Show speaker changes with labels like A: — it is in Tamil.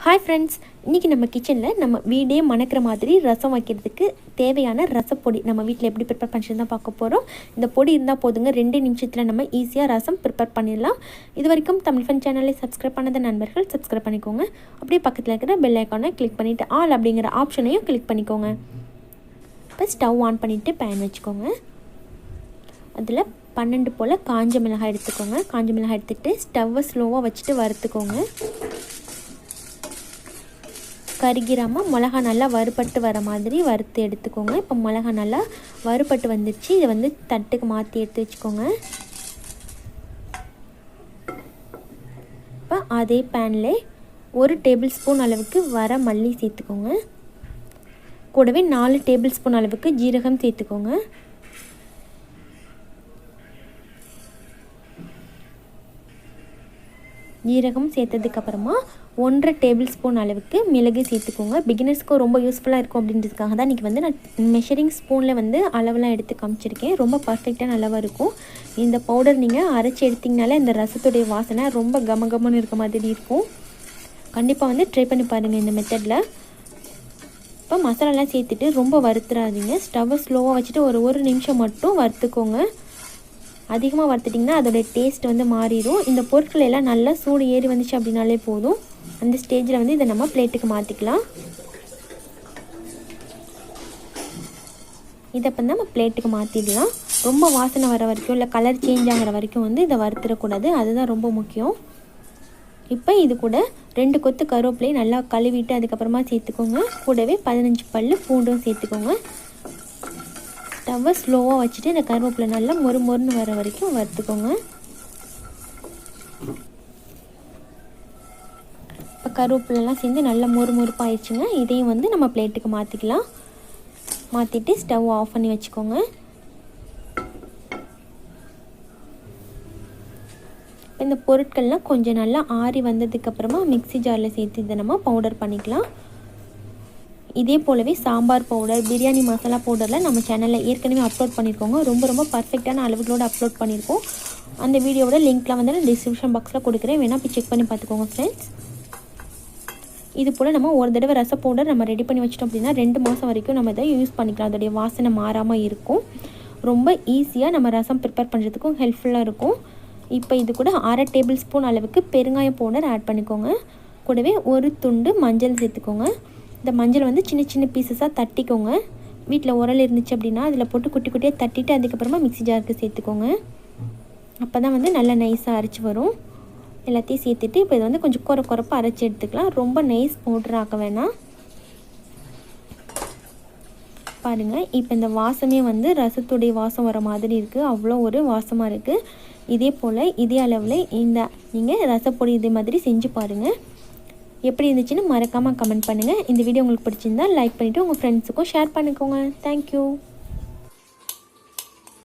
A: ஹாய் ஃப்ரெண்ட்ஸ், இன்றைக்கி நம்ம கிச்சனில் நம்ம வீடே மணக்கிற மாதிரி ரசம் வைக்கிறதுக்கு தேவையான ரசப்பொடி நம்ம வீட்டில் எப்படி ப்ரிப்பேர் பண்ணுறது தான் பார்க்க போகிறோம். இந்த பொடி இருந்தால் போதுங்க, 2 நிமிஷத்தில் நம்ம ஈஸியாக ரசம் ப்ரிப்பேர் பண்ணிடலாம். இது வரைக்கும் தமிழ் ஃபன் சேனலை சப்ஸ்கிரைப் பண்ணாத நண்பர்கள் சப்ஸ்கிரைப் பண்ணிக்கோங்க. அப்படியே பக்கத்தில் இருக்கிற பெல் ஐக்கானை கிளிக் பண்ணிவிட்டு ஆல் அப்படிங்கிற ஆப்ஷனையும் கிளிக் பண்ணிக்கோங்க. இப்போ ஸ்டவ் ஆன் பண்ணிவிட்டு பேன் வச்சுக்கோங்க. அதில் 12 போல் காஞ்ச மிளகாய் எடுத்துக்கோங்க. காஞ்ச மிளகாய் எடுத்துகிட்டு ஸ்டவ்வை ஸ்லோவாக வச்சுட்டு வறுத்துக்கோங்க. கருகிராமல் மிளகா நல்லா வறுபட்டு வர மாதிரி வறுத்து எடுத்துக்கோங்க. இப்போ மிளகா நல்லா வறுபட்டு வந்துடுச்சு. இதை வந்து தட்டுக்கு மாற்றி எடுத்து வச்சுக்கோங்க. இப்போ அதே பேனில் 1 டேபிள் ஸ்பூன் அளவுக்கு வர மல்லி சேர்த்துக்கோங்க. கூடவே 4 டேபிள் ஸ்பூன் அளவுக்கு ஜீரகம் சேர்த்துக்கோங்க. ஜீரகம் சேர்த்ததுக்கப்புறமா 1.5 டேபிள் ஸ்பூன் அளவுக்கு மிளகு சேர்த்துக்கோங்க. பிகினர்ஸ்க்கு ரொம்ப யூஸ்ஃபுல்லாக இருக்கும் அப்படின்றதுக்காக தான் இன்றைக்கி வந்து நான் மெஷரிங் ஸ்பூனில் வந்து அளவெல்லாம் எடுத்து காமிச்சிருக்கேன். ரொம்ப பர்ஃபெக்டாக நல்லாவாக இருக்கும். இந்த பவுடர் நீங்கள் அரைச்சி எடுத்திங்கனாலே இந்த ரசத்துடைய வாசனை ரொம்ப கமகமன்னு இருக்க மாதிரி இருக்கும். கண்டிப்பாக வந்து ட்ரை பண்ணி பாருங்கள் இந்த மெத்தடில். இப்போ மசாலாலாம் சேர்த்துட்டு ரொம்ப வறுத்துறாதீங்க. ஸ்டவ்வை ஸ்லோவாக வச்சுட்டு ஒரு நிமிஷம் மட்டும் வறுத்துக்கோங்க. அதிகமாக வறுத்துட்டிங்கன்னா அதோடய டேஸ்ட் வந்து மாறிடும். இந்த பொருட்கள் எல்லாம் நல்லா சூடு ஏறி வந்துச்சு அப்படின்னாலே போதும். அந்த ஸ்டேஜில் வந்து இதை நம்ம பிளேட்டுக்கு மாற்றிக்கலாம். இதை இப்போ நம்ம பிளேட்டுக்கு மாற்றிடலாம். ரொம்ப வாசனை வர வரைக்கும் இல்லை கலர் சேஞ்ச் ஆகிற வரைக்கும் வந்து இதை வறுத்துடக்கூடாது. அதுதான் ரொம்ப முக்கியம். இப்போ இது கூட 2 கொத்து கருவேப்பிலையை நல்லா கழுவிட்டு அதுக்கப்புறமா சேர்த்துக்கோங்க. கூடவே 15 பல் பூண்டும் சேர்த்துக்கோங்க. ஸ்டவ்வை ஸ்லோவாக வச்சுட்டு இந்த கருவேப்பிலை நல்லா மொறுன்னு வர வரைக்கும் வறுத்துக்கோங்க. இப்போ கருவேப்பிலெலாம் சேர்ந்து நல்லா மொறுப்பாயிடுச்சுங்க. இதையும் வந்து நம்ம பிளேட்டுக்கு மாற்றிக்கலாம். மாற்றிட்டு ஸ்டவ் ஆஃப் பண்ணி வச்சுக்கோங்க. இந்த பொருட்கள்லாம் கொஞ்சம் நல்லா ஆறி வந்ததுக்கப்புறமா மிக்ஸி ஜாரில் சேர்த்து இதை நம்ம பவுடர் பண்ணிக்கலாம். இதே போலவே சாம்பார் பவுடர், பிரியாணி மசாலா பவுடரில் நம்ம சேனலில் ஏற்கனவே அப்லோட் பண்ணியிருக்கோங்க. ரொம்ப பர்ஃபெக்டான அளவுகளோடு அப்லோட் பண்ணியிருக்கோம். அந்த வீடியோவோட லிங்க்லாம் வந்து நான் டிஸ்கிரிப்ஷன் பாக்ஸில் கொடுக்குறேன். வேணால் போய் செக் பண்ணி பார்த்துக்கோங்க ஃப்ரெண்ட்ஸ். இது போல் நம்ம ஒரு தடவை ரச பவுடர் நம்ம ரெடி பண்ணி வச்சிட்டோம் அப்படின்னா 2 மாதம் வரைக்கும் நம்ம இதை யூஸ் பண்ணிக்கலாம். அதோடைய வாசனை மாறாமல் இருக்கும். ரொம்ப ஈஸியாக நம்ம ரசம் ப்ரிப்பேர் பண்ணுறதுக்கும் ஹெல்ப்ஃபுல்லாக இருக்கும். இப்போ இது கூட 1/2 டேபிள் ஸ்பூன் அளவுக்கு பெருங்காய பவுடர் ஆட் பண்ணிக்கோங்க. கூடவே 1 துண்டு மஞ்சள் சேர்த்துக்கோங்க. இந்த மஞ்சள் வந்து சின்ன பீசஸாக தட்டிக்கோங்க. வீட்டில் உரல் இருந்துச்சு அப்படின்னா அதில் போட்டு குட்டியாக தட்டிட்டு அதுக்கப்புறமா மிக்ஸி ஜாருக்கு சேர்த்துக்கோங்க. அப்போ தான் வந்து நல்லா நைஸாக அரைச்சி வரும். எல்லாத்தையும் சேர்த்துட்டு இப்போ இதை வந்து கொஞ்சம் குறைப்பாக அரைச்சி எடுத்துக்கலாம். ரொம்ப நைஸ் பவுடர் ஆக்க வேணாம். பாருங்கள், இப்போ இந்த வாசமே வந்து ரசத்துடைய வாசம் வர மாதிரி இருக்குது. அவ்வளோ ஒரு வாசமாக இருக்குது. இதே போல் இதே அளவில் நீங்கள் ரசப்பொடி இதே மாதிரி செஞ்சு பாருங்கள். எப்படி இருந்துச்சுன்னு மறக்காமல் கமெண்ட் பண்ணுங்கள். இந்த வீடியோ உங்களுக்கு பிடிச்சிருந்தால் லைக் பண்ணிவிட்டு உங்கள் ஃப்ரெண்ட்ஸுக்கும் ஷேர் பண்ணிக்கோங்க. தேங்க்யூ.